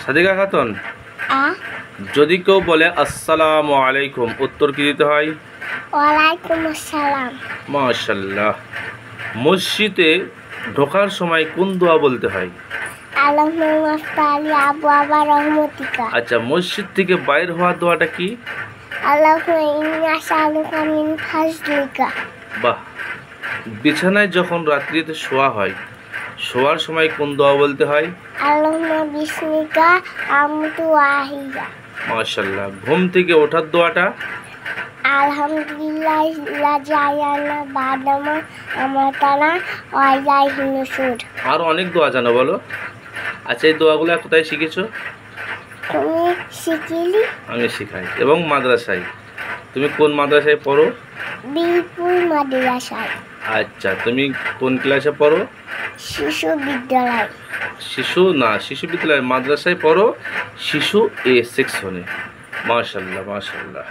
সাদিকা খাতুন, আ যদি কেউ বলে আসসালামু আলাইকুম, উত্তর কি দিতে হয়? ওয়ালাইকুম আসসালাম। মাশাআল্লাহ। মসজিদে ঢোকার সময় কোন দোয়া বলতে হয়? আল্লাহুম্মা সাল্লি আবওয়াবা রহমাতিকা। আচ্ছা, মসজিদ থেকে বাইর হওয়ার দোয়াটা কি? আল্লাহুম্মা ইন্নী আসআলুকা মিন ফাজলিকা। বাহ। বিছানায় যখন রাত্রিতে শোয়া হয়, শোয়ার সময় কোন দোয়া বলতে হয়? আল্লাহুম্মা বিসমিকা আমতু ওয়াহিয়া। মাশাআল্লাহ। ঘুম থেকে ওঠার দোয়াটা? আলহামদুলিল্লাহ লাযী আহইয়ানা বা'দামা আমাতানা ওয়া ইলাইহিন নুশুর। আরও অনেক দোয়া জানো, বলো। আচ্ছা, এই দোয়াগুলো কোথায় শিখেছো? তুমি শিখিলি? আমি শিখাই। এবং মাদ্রাসায়? তুমি কোন মাদ্রাসায় পড়ো? বিপুল মাদ্রাসায়। আচ্ছা, তুমি কোন ক্লাসে পড়ো? শিশু বিদ্যালয়। শিশু বিদ্যালয় মাদ্রাসায় পড়ো, শিশু এ সেকশনে। মাশাআল্লাহ, মাশাআল্লাহ।